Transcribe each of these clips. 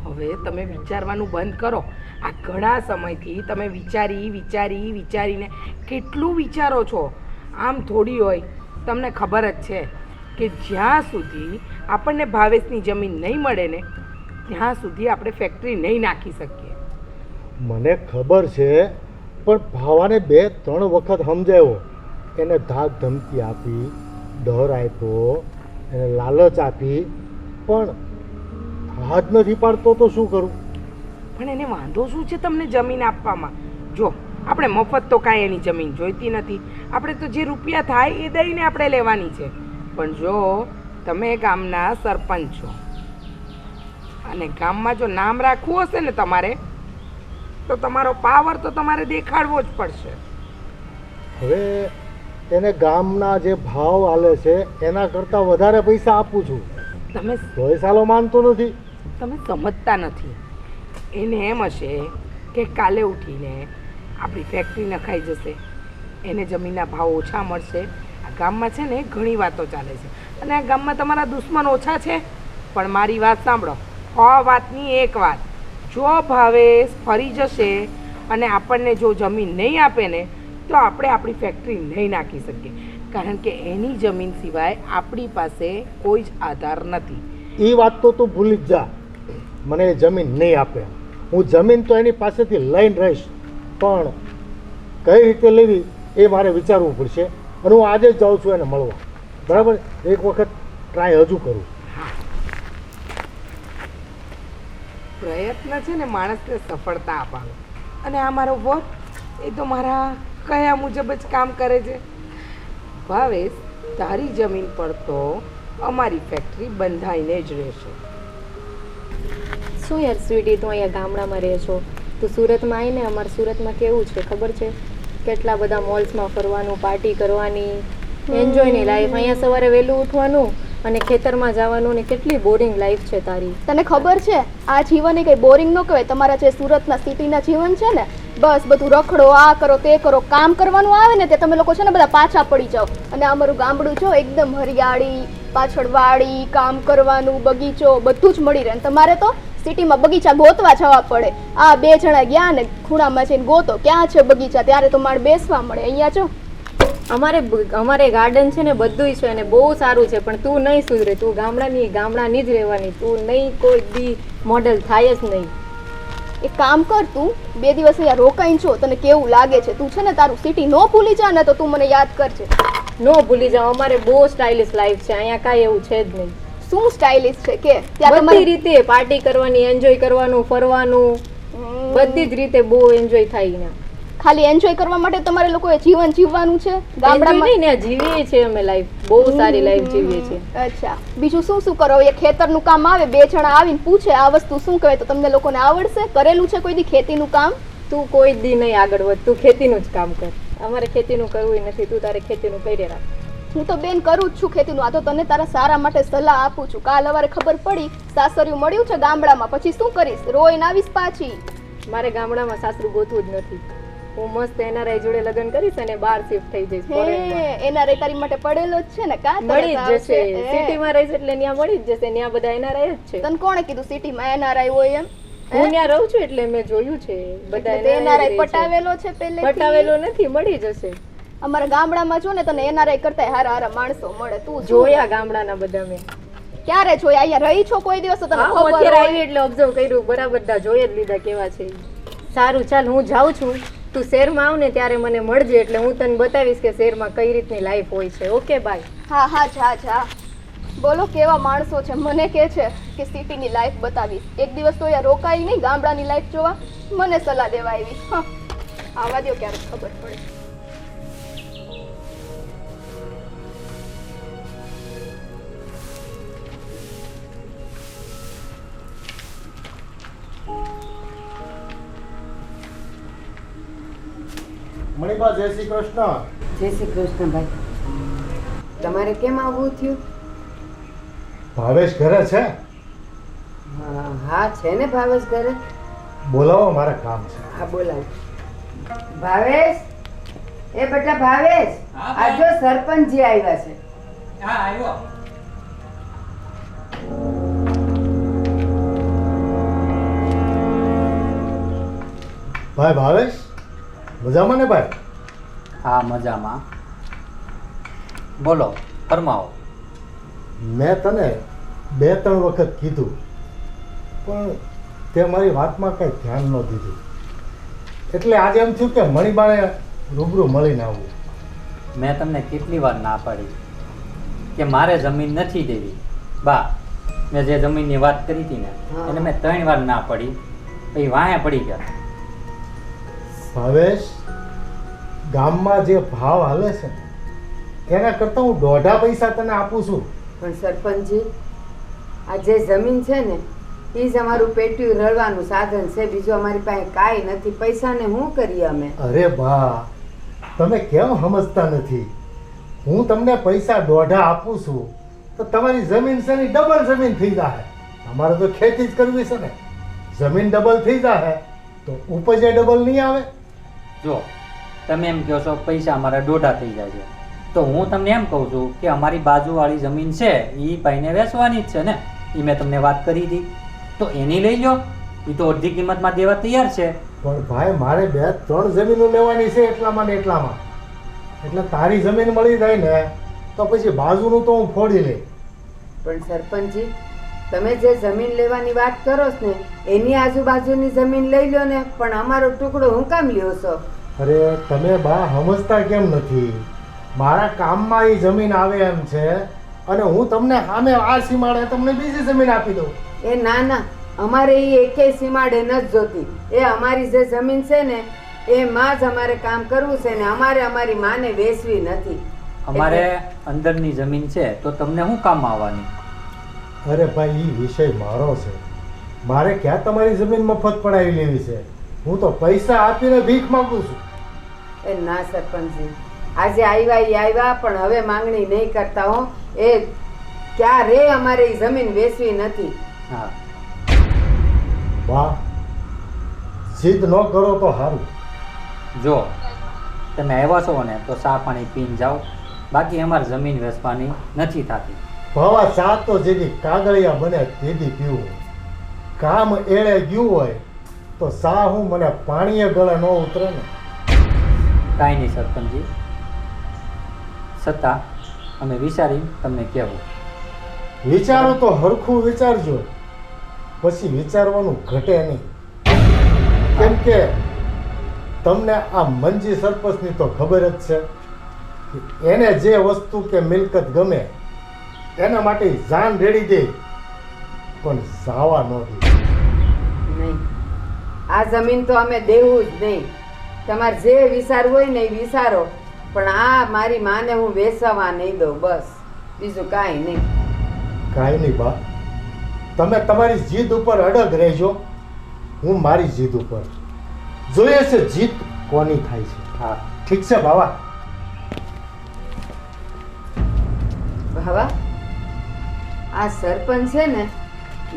હવે તમે વિચારવાનું બંધ કરો. આ ઘણા સમયથી તમે વિચારીને કેટલું વિચારો છો. આમ થોડી હોય. તમને ખબર જ છે કે જ્યાં સુધી આપણને ભાવેશની જમીન નહીં મળે ને ત્યાં સુધી આપણે ફેક્ટરી નહીં નાખી શકીએ. મને ખબર છે, પણ ભાવાને 2-3 વખત સમજાવ્યો. એને ધાક ધમકી આપી, ડર આપ્યો, એને લાલચ આપી, પણ હાથ નથી પાડતો તો શું કરું? પણ એને વાંધો શું છે તમને જમીન આપવામાં? જો આપણે મફત તો કાંઈ એની જમીન જોઈતી નથી. આપણે તો જે રૂપિયા થાય એ દઈને આપણે લેવાની છે. પણ જો તમે ગામના સરપંચ છો અને ગામમાં જો નામ રાખવું હશે ને તમારે, તો તમારો પાવર તો તમારે દેખાડવો જ પડશે. હવે એને ગામના જે ભાવ આલે છે એના કરતાં વધારે પૈસા આપું છું. તમે તોય સાલો માનતો નથી. તમે સમજતા નથી. એને એમ હશે કે કાલે ઉઠીને આપણી ફેક્ટરી નખાઈ જશે, એને જમીનના ભાવ ઓછા મળશે. આ ગામમાં છે ને ઘણી વાતો ચાલે છે અને આ ગામમાં તમારા દુશ્મન ઓછા છે. પણ મારી વાત સાંભળો, 100 વાતની એક વાત. જો ભાવેશ ફરી જશે અને આપણને જો જમીન નહીં આપે ને તો આપણે આપણી ફેક્ટરી નહીં નાખી શકીએ. કારણ કે એની જમીન સિવાય આપણી પાસે કોઈ જ આધાર નથી. એ વાત તો તું ભૂલી જ જા. મને એ જમીન નહીં આપે. હું જમીન તો એની પાસેથી લઈને રહીશ, પણ કઈ રીતે લેવી એ મારે વિચારવું પડશે. અને હું આજે જ જાઉં છું એને મળવા. બરાબર? એક વખત ટ્રાય હજુ કરું. પ્રયત્ન છે ને માણસને સફળતા આપવાનો. અને આ મારો વોટ એ તો મારા કયા મુજબ જ કામ કરે છે. ભાવેશ, તારી જમીન પર તો અમારી ફેક્ટરી બંધાઈને જ રહેશે. શું યાર સ્વીટી, તું અહીંયા ગામડામાં રહે છો, તું સુરતમાં આવીને અમારે સુરતમાં કેવું છે ખબર છે? કેટલા બધા મોલ્સમાં ફરવાનું, પાર્ટી કરવાની, એન્જોયની લાઈફ. અહીંયા સવારે વહેલું ઉઠવાનું અને ખેતરમાં જવાનું ને કેટલી બોરિંગ લાઈફ છે તારી. તને ખબર છે આ જીવન એ કઈ બોરિંગ ન કહેવાય. તમારા જે સુરતના સિટીના જીવન છે ને, બસ બધું રખડો, આ કરો તે કરો, કામ કરવાનું આવે ને તે તમે લોકો છે ને બધા પાછા પડી જાઓ. અને અમારું ગામડું જો એકદમ હરિયાળી, પાછળ વાડી, કામ કરવાનું, બગીચો બધું જ મળી રહે. તમારે તો સિટીમાં બગીચા ગોતવા જવા પડે. આ 2 જણા ગયા ને ખૂણામાં જઈને ગોતો ક્યાં છે બગીચા, ત્યારે તો મારે બેસવા મળે. અહીંયા જો અમારે ગાર્ડન છે ને બધુંય છે અને બહુ સારું છે. પણ તું નહીં સુધરે. તું ગામડાની જ રહેવાની. તું નહીં કોઈ દી મોડલ થાય જ નહીં. એક કામ કર, તું 2 દિવસ અહીંયા રોકાઈને છો, તને કેવું લાગે છે? તું છે ને તારું સિટી નો ભૂલી જા ને તો તું મને યાદ કરજે. નો ભૂલી જાવ. અમારે બહુ સ્ટાઇલિશ લાઈફ છે. અહીંયા કાંઈ એવું છે જ નહીં. શું સ્ટાઇલિશ છે કે? ત્યાં બધી રીતે પાર્ટી કરવાની, એન્જોય કરવાનું, ફરવાનું, બધી જ રીતે બહુ એન્જોય થાય ને. ખાલી એન્જોય કરવા માટે તમારે લોકોએ જીવન જીવવાનું છે ગામડામાં? નહીં ને, જીવીએ છીએ અમે લાઈફ. બહુ સારી લાઈફ જીવીએ છીએ. અચ્છા, બીજું શું શું કરો? એ ખેતરનું કામ આવે, 2 જણા આવીને પૂછે આ વસ્તુ શું કહેવાય, તો તમને લોકોને આવડશે? કરેલું છે કોઈ દી ખેતીનું કામ? તું કોઈ દી નહીં આગળ વધ. તું ખેતીનું જ કામ કર. અમારે ખેતીનું કરવું નથી. તું તારે ખેતીનું કરી રાખ. હું તો બેન કરું જ છું ખેતીનું. આ તો તને તારા સારા માટે સલાહ આપું છું. કાલ સવારે ખબર પડી સાસરિયું મળ્યું છે ગામડામાં, પછી શું કરીશ? રોઈને આવીશ પાછી. મારે ગામડામાં સાસરું ગોતવું જ નથી. હું મસ્ત એનઆરઆઈ જોડે લગ્ન કરીશ અને બહાર શિફ્ટ થઈ જઈશ. એનઆરઆઈ તારી માટે પડેલો જ છે ને? કા મળી જ જશે. સિટીમાં રહીશ એટલે ત્યાં મળી જ જશે. ત્યાં બધા એનઆરઆઈ જ છે. તને કોણે કીધું સિટીમાં એનઆરઆઈ હોય એમ? હું ત્યાં રહું છું એટલે મેં જોયું છે. બધા એનઆરઆઈ પટાવેલો છે પહેલે? પટાવેલો નથી, મળી જશે. અમારા ગામડામાં જો ને તને એનઆરઆઈ કરતા હારા માણસો મળે. તું જોયા ગામડાના બધા મેં? ક્યારે જોયા? અહીંયા રહી છો કોઈ દિવસ? તને ખબર અત્યારે આવી એટલે ઓબ્ઝર્વ કર્યું. બરાબર જોઈ જ લીધા કેવા છે. સારું, ચાલ હું જાઉં છું. તું શહેરમાં આવ ને ત્યારે મને મળજે એટલે હું તને બતાવીશ કે શહેરમાં કઈ રીતની લાઈફ હોય છે. Okay bye. હા હા, જા જા. બોલો કેવા માણસો છે. મને કહે છે કે સિટીની લાઈફ બતાવીશ. એક દિવસ તો અહીંયા રોકાઈ નહીં ગામડાની લાઈફ જોવા. મને સલાહ દેવા આવી. આવા દો ક્યારેક ખબર પડે. મણિબા, જય શ્રી કૃષ્ણ. જય શ્રી કૃષ્ણ ભાઈ. તમારે કેમ આવવું થયું? ભાવેશ ઘરે છે? હા છે ને ભાવેશ ઘરે. બોલાવો, મારે કામ છે. હા બોલાવો. ભાવેશ, એ બેટા ભાવેશ, આ જો સરપંચજી આવ્યા છે. હા આવ્યો. ભાઈ ભાવેશ, મજામાં ને ભાઈ? હા મજામાં. બોલો, ફરમાવો. મેં તને 2-3 વખત કીધું પણ તે મારી વાતમાં કંઈ ધ્યાન ન દીધું, એટલે આજે એમ થયું કે મણિબાને રૂબરૂ મળીને આવવું. મેં તમને કેટલી વાર ના પાડી કે મારે જમીન નથી દેવી. બા, મેં જે જમીનની વાત કરી હતી ને હા. એને મેં 3 વાર ના પડી, પછી વાંહે પડી ગયા. ભાવેશ, ગામમાં જે ભાવ હાલે છે ને એના કરતાં હું 1.5 પૈસા તને આપું છું. પણ સરપંચજી, આ જે જમીન છે ને એ જ અમારું પેટ્યું રળવાનું સાધન છે, બીજું અમારી પાસે કાંઈ નથી. પૈસાને શું કરીએ અમે? અરે બા, તમે કેમ સમજતા નથી? હું તમને પૈસા 1.5 આપું છું તો તમારી જમીન છે ને ડબલ જમીન થઈ જાય. અમારે તો ખેતી જ કરવી છે ને, જમીન ડબલ થઈ જાય તો ઉપજે ડબલ નહીં આવે. જો તમે એમ કહો છો પૈસા અમારા 1.5 થઈ જાય છે, તો હું તમને એમ કહું છું કે અમારી બાજુવાળી જમીન છે એ ભાઈને વેચવાની જ છે ને. એ મેં તમને વાત કરી હતી, તો એની લઈ લો. એ તો અડધી કિંમતમાં દેવા તૈયાર છે. પણ ભાઈ, મારે 2-3 જમીનો લેવાની છે એટલામાં ને એટલામાં. એટલે તારી જમીન મળી જાય ને તો પછી બાજુનું તો હું ફોડી લઈ. પણ સરપંચજી, તમે જે જમીન લેવાની વાત કરો છો ને એની આજુબાજુની જમીન લઈ લો ને, પણ અમારો ટુકડો હું કામ લ્યો છો? અરે તમે બા સમજતા કેમ નથી? મારા કામમાં એ જમીન આવે એમ છે અને હું તમને સામે આ સીમાડે તમને બીજી જમીન આપી દઉં. એ ના ના, અમારે એ એકેય સીમાડે નથી જોતી. એ અમારી જે જમીન છે ને એમાં જ અમારે કામ કરવું છે ને અમારે અમારી માને વેચવી નથી. અમારે અંદરની જમીન છે તો તમને શું કામ આવવાની? અરે ભાઈ, એ વિષય મારો છે. મારે ક્યાં તમારી જમીન મફત પડાવી લેવી છે? હું તો પૈસા આપીને ભીખ માંગુ છું. એ ના સરપંચજી, આજે આવ્યા એ આવ્યા, પણ હવે માંગણી નહીં કરતા હો. એ ક્યારે અમારે એ જમીન વેચવી નથી. હા, વાહ, જીદ ન કરો તો સારું. જો તમે આવ્યા છો ને તો ચા પાણી પીને જાઓ, બાકી અમારે જમીન વેચવાની નથી થતી. ભાવા, ચા તો જેથી કાગળિયા બને તેથી પીવું. કામ એળે ગયું હોય તો ચા હું મને પાણીએ ગળે ન ઉતરે ને. કાંઈ નહીં સરપંચજી, છતાં અમે વિચારીને તમને કહેવું. વિચારો તો હરખું વિચારજો, પછી વિચારવાનું ઘટે નહીં. કેમ કે તમને આ મંજી સરપંચની તો ખબર જ છે કે એને જે વસ્તુ કે મિલકત ગમે એના માટે જાન રેડી દે, પણ જાવા ન દે. નહીં, આ જમીન તો અમે દેવું જ નહીં. તમારે જે વિચારવું હોય ને એ વિચારો, પણ આ મારી માને હું વેચવા નહીં દઉં. બસ, બીજું કાંઈ નહીં. કાંઈ નહીં બા, તમે તમારી જીદ ઉપર અડગ રહેજો, હું મારી જીદ ઉપર. જોઈએ છે જીત કોની થાય છે. હા, ઠીક છે બાવા. ભાવા, આ સરપંચ છે ને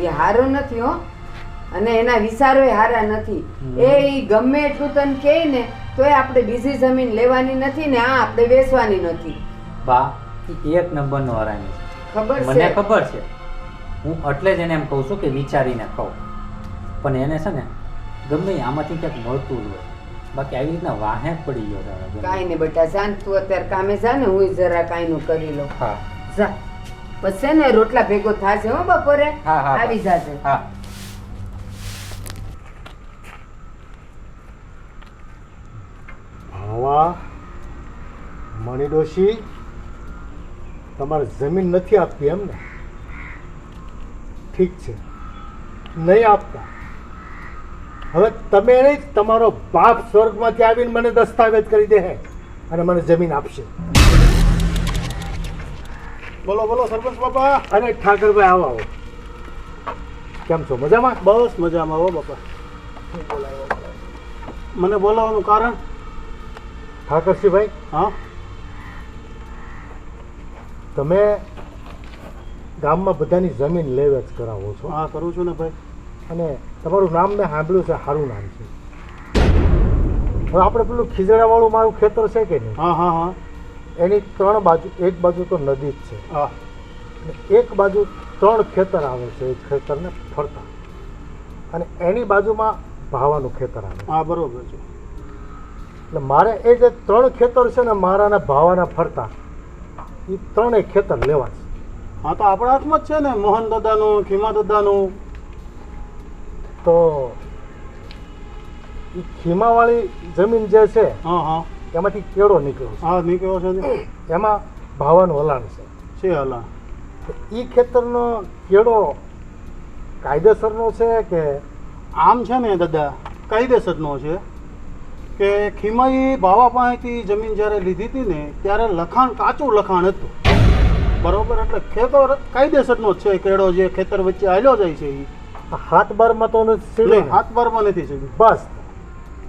એ હારો નથી હો, અને એના વિચારો હારા નથી. એ ઈ ગમે એટલું તને કહે ને તોય આપણે બીજી જમીન લેવાની નથી ને આ આપણે વેચવાની નથી. બા, એ એક નંબરનો હરામી છે. ખબર મને છે? ખબર છે. હું એટલે જ એને એમ કહું છું કે વિચારીને કહું. પણ એને છે ને ગમે ઈ આમાંથી ક્યાંક મળતું જ હોય, બાકી આવી રીતના વાહે જ પડી ગયો છે. કાંઈ નહીં બેટા, જાન તું અત્યારે કામે જા ને, હું જરા કાંઈનું કરી લઉં. હા જા, પછી ને રોટલા ભેગો થાશે હો બપોરે. હા હા આવી જાશે. હા. ભાવા, મણી ડોશી, તમારે જમીન નથી આપવી એમ ને? ઠીક છે, નહીં આપતા. હવે તમે નહીં, તમારો બાપ સ્વર્ગમાંથી આવીને મને દસ્તાવેજ કરી દે અને મને જમીન આપશે. બોલો બોલો સરપંચ બાપા. અને ઠાકરભાઈ, આવો આવો. કેમ છો? મજામાં? બસ મજામાં હો બાપા. મને બોલાવવાનું કારણ? ઠાકરસિંહભાઈ, હા, તમે ગામમાં બધાની જમીન લે વેચ કરાવો છો હા કરું છું ને ભાઈ. અને તમારું નામ મેં સાંભળ્યું છે, સારું નામ છે. હવે આપણે પેલું ખીજડાવાળું મારું ખેતર છે કે નહીં, હા હા હા એની 3 બાજુ, એક બાજુ તો નદી જ છે હા અને એક બાજુ 3 ખેતર આવે છે, એ ખેતરને ફરતા, અને એની બાજુમાં ભાવાનું ખેતર આવે. હા બરોબર છે. એટલે મારે એ જે 3 ખેતર છે ને મારા ને ભાવાના ફરતા, એ 3 ખેતર લેવા છે. હા તો આપણા હાથમાં જ છે ને, મોહન દાદાનું, ખીમા દાદાનું. તો એ ખીમાવાળી જમીન જે છે હા હા એમાંથી કેળો નીકળ્યો હા નીકળ્યો છે ને. છે, એમાં ભાવાનું હલાણ છે. છે હલા. એ ખેતરનો કેળો કાયદેસરનો છે કે? આમ છે ને દાદા, કાયદેસરનો છે કે ખીમાઈ ભાવા પાસેથી જમીન જ્યારે લીધી હતી ને ત્યારે લખાણ, કાચું લખાણ હતું. બરોબર, એટલે ખેતર કાયદેસરનો જ છે. કેળો જે ખેતર વચ્ચે હાલ્યો જાય છે એ હાથ બારમાં તો નથી સીડી નહીં, ને? હાથ બારમાં નથી સીધી. બસ,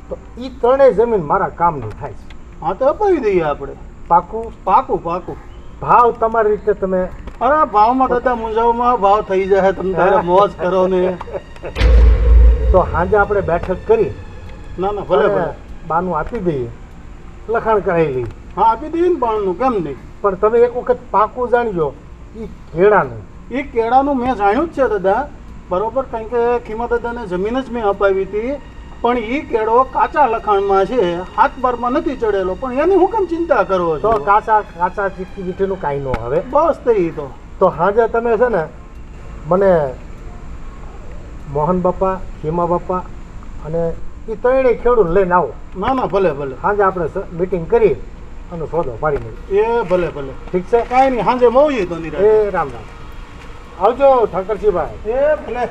તો એ 3 જમીન મારા કામની થાય છે. હા તો અપાવી દઈએ આપણે. પાકું? પાકું પાકું. ભાવ તમારી રીતે તમે? અરે ભાવમાં દાદા મૂંઝાવમાં ભાવ થઈ જાય, તમે તારે મોજ કરો ને. તો સાંજે આપણે બેઠક કરી ના ના ભલે ભલે. બાનું આપી દઈએ, લખાણ કરાવી લઈએ. હા આપી દઈએ ને બાણનું, કેમ નહીં. પણ તમે એક વખત પાકું જાણજો, એ કેળાનું. એ કેળાનું મેં જાણ્યું જ છે દાદા, બરોબર, કારણ કે ખીમા દાદાને જમીન જ મેં અપાવી હતી. પણ એ કેળો કાચા લખાણમાં છે, હાથ બારમાં નથી ચડેલો. પણ એની હું કેમ ચિંતા કરો તો છો? કાચા ચીઠી બીઠીનું કાંઈ ન આવે. બસ થઈ તો. તો સાંજે તમે છે ને મને મોહન બાપા, ખીમા બાપા અને એ 3 ખેડૂત લઈને આવો. ના ના ભલે ભલે. સાંજે આપણે મીટિંગ કરી અને સોદો પાડી મળીએ. એ ભલે ભલે. ઠીક છે? કાંઈ નહીં, સાંજે મળીએ તો નિરાંતે. એ રામ રામ. આવજો ઠાકરજીભાઈ. એ ભલે.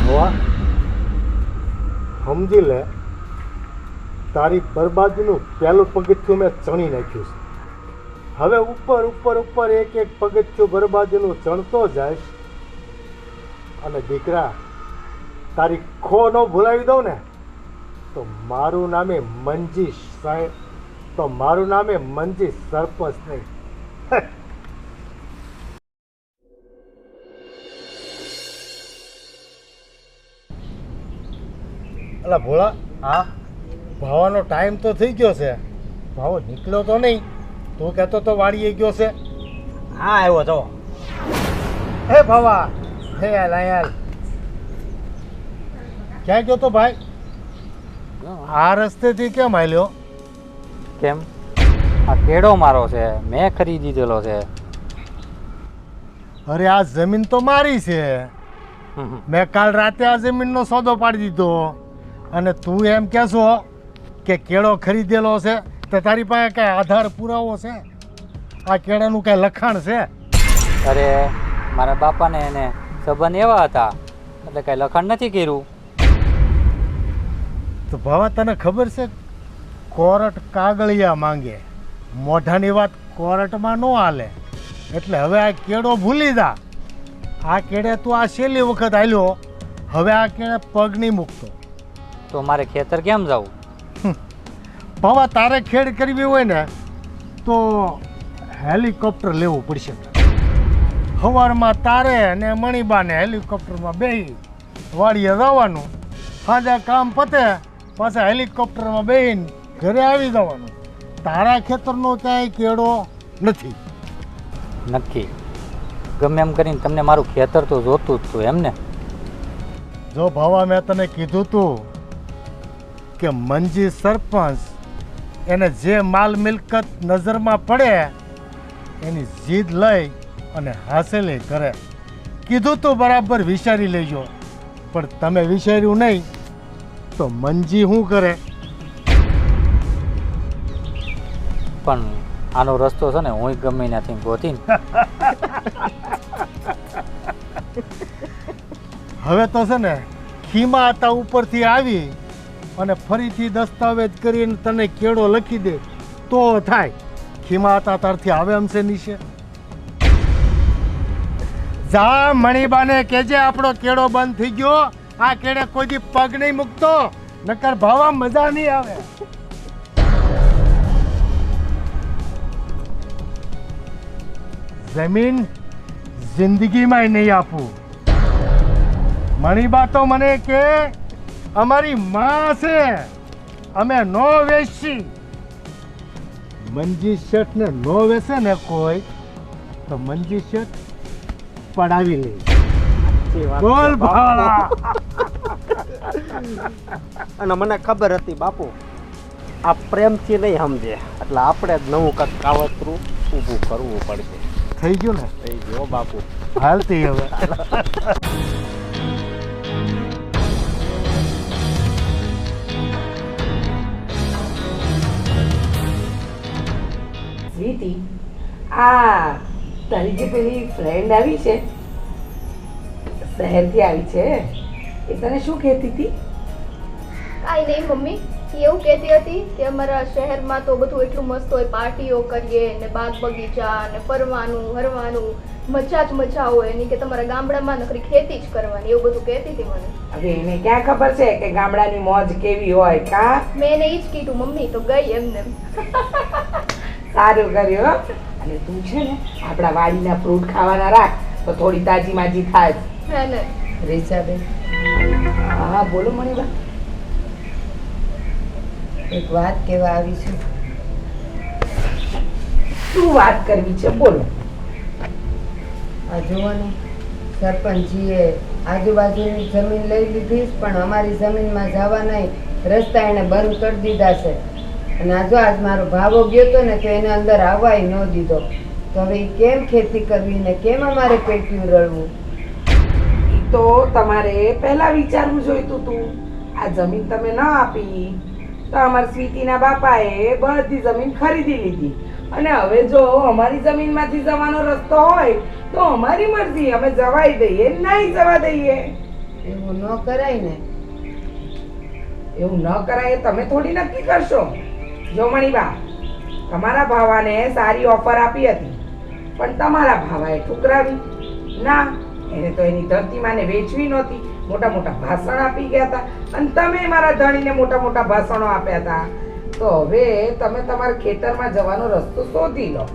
વાહ, સમજી લે, તારી બરબાદીનું પહેલું પગથિયું મેં ચણી નાખ્યું છે. હવે ઉપર ઉપર ઉપર એક એક પગથિયું બરબાદીનું ચણતો જાય. અને દીકરા, તારી ખો ન ભૂલાવી દઉં ને તો મારું નામે મંજી સાહેબ, તો મારું નામે મંજી સરપંચ નહીં. અલા ભોળા, હા ભાવાનો ટાઈમ તો થઈ ગયો છે. ભાવો નીકળ્યો તો નહીં? તું કહેતો તો વાડીએ ગયો છે. હા આવ્યો તો. હે ભાવા, હે હાલ હાલ. ક્યાં ગયો તો ભાઈ? આ રસ્તેથી કેમ હાલ્યો? કેમ? આ કેળો મારો છે, મેં ખરીદી દીધેલો છે. અરે આ જમીન તો મારી છે. મેં કાલ રાતે આ જમીનનો સોદો પાડી દીધો અને તું એમ કહેશો કે કેળો ખરીદેલો છે? તો તારી પાસે કાંઈ આધાર પુરાવો છે? આ કેળાનું કાંઈ લખાણ છે? અરે મારા બાપાને એને સંબંધ એવા હતા એટલે કાંઈ લખાણ નથી કર્યું. તો ભાવા તને ખબર છે, કોર્ટ કાગળિયા માંગે, મોઢાની વાત કોર્ટમાં ન હાલે. એટલે હવે આ કેળો ભૂલી જા. આ કેળે તું આ છેલ્લી વખત હાલ્યો, હવે આ કેળે પગ નહીં મૂકતો. તો મારે ખેતર કેમ જવું? ભાવા તારે ખેડ કરવી હોય ને તો હેલિકોપ્ટર લેવું પડશે. સવારમાં તારે અને મણિબાને હેલિકોપ્ટરમાં બેસી વાડીએ જવાનું, સાંજે કામ પતે પાછા હેલિકોપ્ટરમાં બેસીને ઘરે આવી જવાનું. તારા ખેતરનો ક્યાંય કેળો નથી. નક્કી. ગમે એમ કરીને તમને મારું ખેતર તો જોતું જ હતું એમ ને? જો ભાવા, મેં તને કીધું તું કે મંજી સરપંચ એને જે માલ મિલકત નજરમાં પડે એની જીદ લઈ અને હાંસલે કરે. કીધું તું બરાબર વિચારી લેજો, પણ તમે વિચાર્યું નહીં તો મંજી શું કરે? પણ આનો રસ્તો છે ને હું ગમે ત્યાંથી ગોતીને. હવે તો છે ને ખીમા હતા ઉપરથી આવી અને ફરીથી દસ્તાવેજ કરીને તને કેળો લખી દે તો થાય. ખીમા હતા તારથી આવે એમ છે નીચે. જા મણિબાને કેજે આપણો કેળો બંધ થઈ ગયો, આ કેળે કોઈ દી પગ નહીં મૂકતો, નકર ભાવા મજા નહીં આવે. જમીન જિંદગીમાં નહીં આપું. મણિબા તો મને કે અમારી માં છે, અમે નો વેચી. મંજી શેઠ ને નો વેચે ને કોઈ તો મંજી શેઠ પડાવી લે. સાચી વાત બોલ છે, બાપુ. ભાણા. અને મને ખબર હતી બાપુ આ પ્રેમથી નહીં સમજે એટલે આપણે જ નવું કંઈક કાવતરું ઊભું કરવું પડશે. થઈ ગયું ને? થઈ ગયો બાપુ. હાલતી હવે. સ્વીટી, આ તારી જે પેલી ફ્રેન્ડ આવી છે, શહેરથી આવી છે, એ તને શું કહેતી હતી? કાંઈ નહીં મમ્મી, એ એવું કહેતી હતી કે અમારા શહેરમાં તો બધું એટલું મસ્ત હોય, પાર્ટીઓ કરીએ ને બાગ બગીચા ને ફરવાનું હરવાનું મજા જ મજા હોય એની, કે તમારા ગામડામાં નકરી ખેતી જ કરવાની, એવું બધું કહેતી હતી મને. હવે એને ક્યાં ખબર છે કે ગામડાની મોજ કેવી હોય? કા મેં એને ઈ જ કીધું મમ્મી, તો ગઈ એમને. સારું કર્યું હો. અને તું છે ને આપણા વાડીના ફ્રૂટ ખાવાના રાખ તો થોડી તાજી માજી થાય. હે ને? રીસાબેન, હા બોલો મણીબા. એક વાત કહેવા આવી છું. શું વાત કરવી છે બોલો. આ જુઓ ને, સરપંચજીએ આજુબાજુની જમીન લઈ લીધી છે, પણ અમારી જમીનમાં જવા નહીં, રસ્તા એને બંધ કરી દીધા છે. અને આજ મારો ભાવો ગયો હતો ને તો એને અંદર આવવાય ન દીધો. તો હવે ઈ કેમ ખેતી કરવી ને કેમ અમારે પેટ્યું રળવું? ઈ તો તમારે પહેલા વિચારવું જોઈતું તું. આ જમીન તમે ન આપી તો અમારા સ્વીટીના બાપાએ બધી જમીન ખરીદી લીધી, અને હવે જો અમારી જમીનમાંથી જવાનો રસ્તો હોય તો અમારી મરજી, અમે જવાઈ દઈએ નહીં જવા દઈએ. એવું ન કરાય ને. એવું ન કરાય એ તમે થોડી નક્કી કરશો. જો મણીબા, તમારા ભાવાને સારી ઓફર આપી હતી પણ તમારા ભાવાએ ઠુકરાવી ના. એને તો એની ધરતીમાને વેચવી નહોતી, મોટા મોટા ભાષણ આપી ગયા હતા, અને તમે મારા ધણીને મોટા મોટા ભાષણો આપ્યા હતા. તો હવે તમે તમારા ખેતરમાં જવાનો રસ્તો શોધી લો.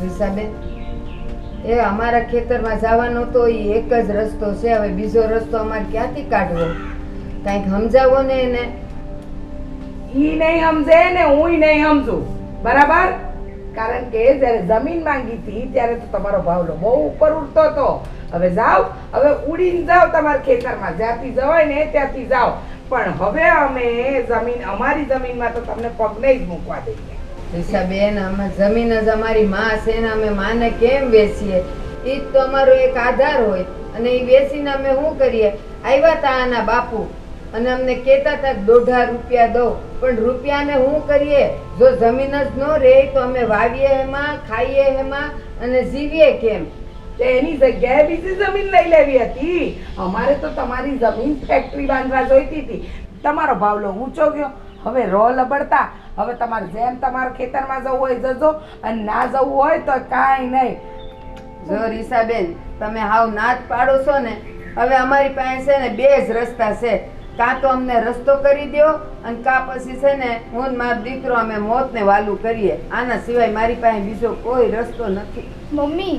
રીસાબેન, એ અમારા ખેતરમાં જવાનો તો એ એક જ રસ્તો છે. હવે બીજો રસ્તો અમારે ક્યાંથી કાઢવો? કંઈક સમજાવો ને એને. ઈ નહીં સમજે ને હું નહીં સમજું, બરાબર? કારણ કે જ્યારે જમીન માંગી હતી ત્યારે તો તમારો ભાવલો બહુ ઉપર ઉડતો હતો. હવે જાઓ, હવે ઉડીને જાઓ તમારા ખેતરમાં, જ્યાંથી જવાય ને ત્યાંથી જાઓ. પણ હવે અમે જમીન, અમારી જમીનમાં તો તમને પગ નહીં જ મૂકવા દઈએ. રીસાબેન, અમે જમીન જ અમારી માં છે ને અમે માને કેમ વેચીએ? એ જ તો અમારો એક આધાર હોય. અને એ વેચીને અમે શું કરીએ? આવ્યા તા આના બાપુ અને અમને કહેતા હતા કે 1.5 રૂપિયા દો, પણ રૂપિયાને શું કરીએ? જો જમીન જ ન રહે તો અમે વાવીએ એમાં, ખાઈએ એમાં અને જીવીએ કેમ? તો એની જગ્યાએ બીજી જમીન લઈ લેવી હતી. અમારે તો તમારી જમીન ફેક્ટરી બાંધવા જોઈતી હતી. તમારો ભાવલો ઊંચો ગયો, હવે રો લબડતા. હવે તમારે જેમ તમારા ખેતરમાં જવું હોય જજો, અને ના જવું હોય તો કાંઈ નહીં. જો રીસાબેન, તમે હાવ ના જ પાડો છો ને. હવે અમારી પાસે છે ને 2 જ રસ્તા છે. કાં તો અમને રસ્તો કરી દો, અને કાં પછી છે ને હું ને મારો દીકરો અમે મોતને વાલું કરીએ. આના સિવાય મારી પાસે બીજો કોઈ રસ્તો નથી. મમ્મી,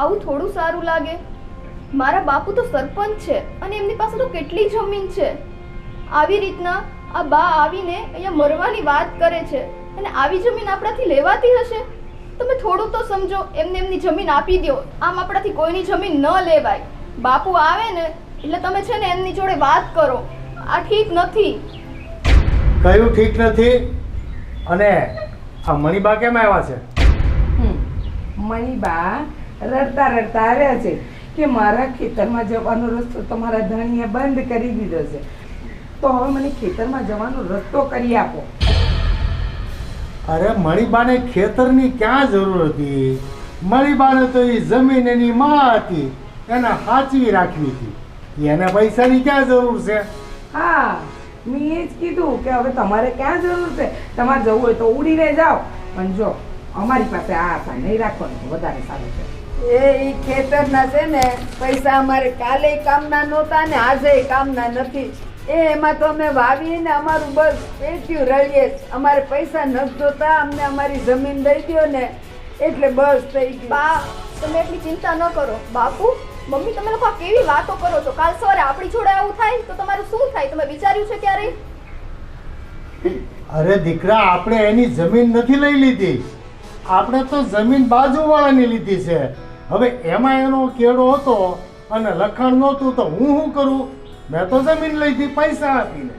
આવું થોડું સારું લાગે? મારા બાપુ તો સરપંચ છે અને એમની પાસે તો કેટલી જમીન છે. આવી રીતના આ બા આવીને અહીંયા મરવાની વાત કરે છે, અને આવી જમીન આપણાથી લેવાતી હશે? તમે થોડું તો સમજો, એમને એમની જમીન આપી દો. આમ આપણાથી કોઈની જમીન ન લેવાય. બાપુ આવે ને એટલે તમે છે ને એમની જોડે વાત કરો. આ ઠીક નથી. કયું ઠીક નથી? અને આ મણીબા કેમ આવ્યા છે? મણીબા રડતા રડતા આવ્યા છે કે મારા ખેતરમાં જવાનો રસ્તો તમારા ધણીએ બંધ કરી દીધો છે, તો હવે મને ખેતરમાં જવાનો રસ્તો કરી આપો. અરે મણીબાને ખેતરની ક્યાં જરૂર હતી? મણીબાને તો એ જમીન એની માં હતી, એને સાચવી રાખવી હતી. એને પૈસાની ક્યાં જરૂર છે? હા, મેં એ જ કીધું કે હવે તમારે ક્યાં જરૂર છે? તમારે જવું હોય તો ઉડીને જાઓ, પણ જો અમારી પાસે આ આશા નહીં રાખવાનું, વધારે સારું છે. એ ખેતરના છે ને પૈસા અમારે કાલે કામના નહોતા ને આજે કામના નથી. એમાં તો અમે વાવીએ ને અમારું બસ પેટ્યું રળીએ. અમારે પૈસા નથી જોતા, અમને અમારી જમીન દઈ દો ને એટલે બસ થઈ ગયું. બા, તમે એટલી ચિંતા ન કરો. બાપુ, મમ્મી, તમે લોકો આ કેવી વાતો કરો છો? કાલ સવારે આપણી જોડે આવું થાય તો તમારું શું થાય? તમે વિચાર્યું છે ક્યારેય? અરે દીકરા, આપણે એની જમીન નથી લઈ લીધી, આપણે તો જમીન બાજુવાળાની લીધી છે. હવે એમાં એનો કેળો હતો અને લખાણ નહોતું તો હું શું કરું? મેં તો જમીન લઈ હતી પૈસા આપીને.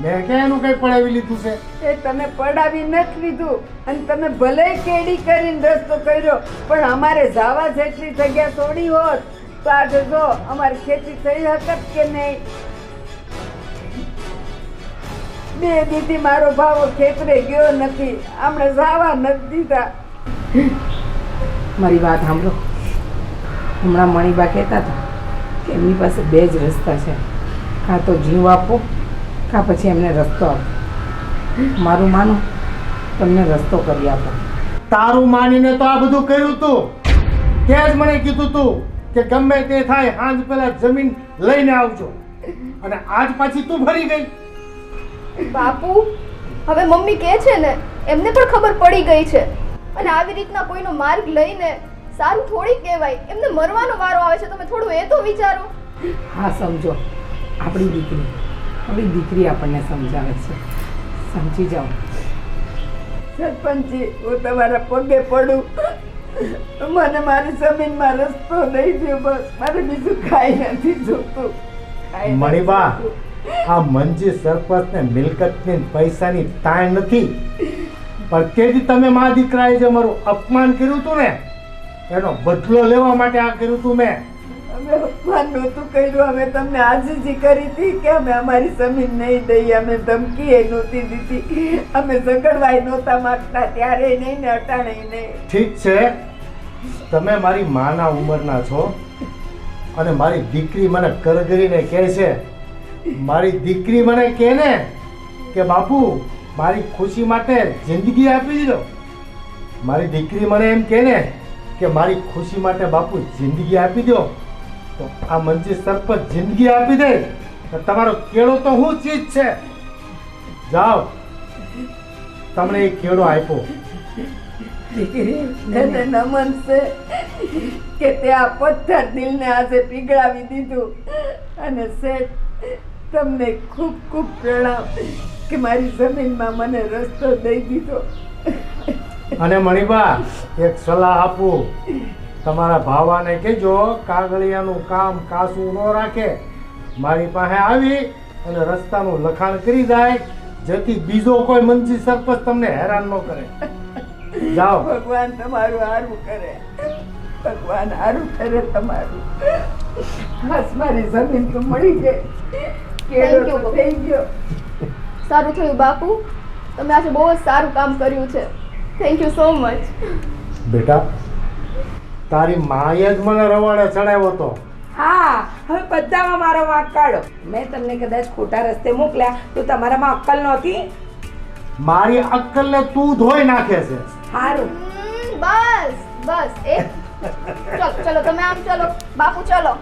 મેં ક્યાં એનું કંઈ પડાવી લીધું છે? એ તમે પડાવી નથી લીધું અને તમે ભલે કેડી કરીને રસ્તો કર્યો, પણ અમારે જવા જેટલી જગ્યા થોડી હોત તો આજે જો અમારી ખેતી થઈ હકત કે નહીં. 2 દીધી મારો ભાવો ખેતરે ગયો નથી, આમણે જવા નથી દીધા. મારી વાત સાંભળો. હમણાં મણીબા કહેતા હતા કે એમની પાસે 2 જ રસ્તા છે, કાં તો જીવ આપો કાં પછી એમને રસ્તો આપો. મારું માનો તમને રસ્તો કરી આપો. તારું માનીને તો આ બધું કર્યું તું. તે જ મને કીધું તું કે ગમે તે થાય સાંજ પહેલા જમીન લઈને આવજો, અને આજ પાછી તું ફરી ગઈ. બાપુ હવે મમ્મી કહે છે ને એમને પણ ખબર પડી ગઈ છે, અને આવી રીતના કોઈનો માર્ગ લઈને સારું થોડી કહેવાય. એમને મરવાનો વારો આવે છે, તમે થોડું એ તો વિચારો. હા સમજો, આપણી દીકરી આપણને સમજાવે છે, સમજી જાઓ. સરપંચજી, હું તમારા પગે પડું, મને મારી જમીનમાં રસ્તો દઈ દો બસ. મારે બીજું કાંઈ નથી જોતું. મણીબા, આ મંજી સરપંચને મિલકતની પૈસાની તાણ નથી, પણ તેથી તમે મા દીકરાએ જે મારું અપમાન કર્યું હતું ને એનો બદલો લેવા માટે આ કર્યું હતું મેં. અમે અપમાન નહોતું કર્યું, અમે તમને આજીજી કરી હતી કે અમે અમારી જમીન નહીં દઈએ, અમે ધમકી એ નહોતી દીધી, અમે ઝઘડવાય નહોતા માંગતા, ત્યારે નહીં ને અટાણે નહીં. ઠીક છે, તમે મારી માના ઉંમરના છો, અને મારી દીકરી મને કરગરીને કહે છે. મારી દીકરી મને કહે ને કે બાપુ મારી ખુશી માટે જિંદગી આપી દીધો. મારી દીકરી મને એમ કહે ને કે મારી ખુશી માટે બાપુ જિંદગી આપી દો, તો આ મંજી સરપંચ જિંદગી આપી દે તો તમારો કેળો તો શું ચીજ છે? જાઓ, તમને એ કેળો આપ્યો. એને નમન છે કે તે આ પથ્થર દિલને આજે પીગળાવી દીધું, અને શેઠ તમને ખૂબ ખૂબ પ્રણામ કે મારી જમીનમાં મને રસ્તો દઈ દીધો. અને મણીબા, એક સલાહ આપું, તમારા ભાવાને કહેજો કાગળિયાનું કામ કાસું ન રાખે, મારી પાસે આવી અને રસ્તાનું લખાણ કરી જાય, જેથી બીજો કોઈ મંજી સરપંચ તમને હેરાન ન કરે. જાઓ. ભગવાન તમારું સારું કરે, ભગવાન સારું કરે તમારું. બસ મારી જમીન તો મળી ગઈ, કેળો તો થઈ ગયો. સારું થયું બાપુ, તમે આજે બહુ જ સારું કામ કર્યું છે. Thank you so much. બેટા, તારી માએ જ મને રવાડે ચડાવ્યો હતો. હા, હવે બધામાં મારો વાંક કાઢો. મેં તમને કદાચ ખોટા રસ્તે મોકલ્યા તો તમારામાં અક્કલ નહોતી. મારી અક્કલને તું ધોઈ નાખે છે. સારું, બસ બસ ચલો ચલો તમે આમ ચલો બાપુ ચલો.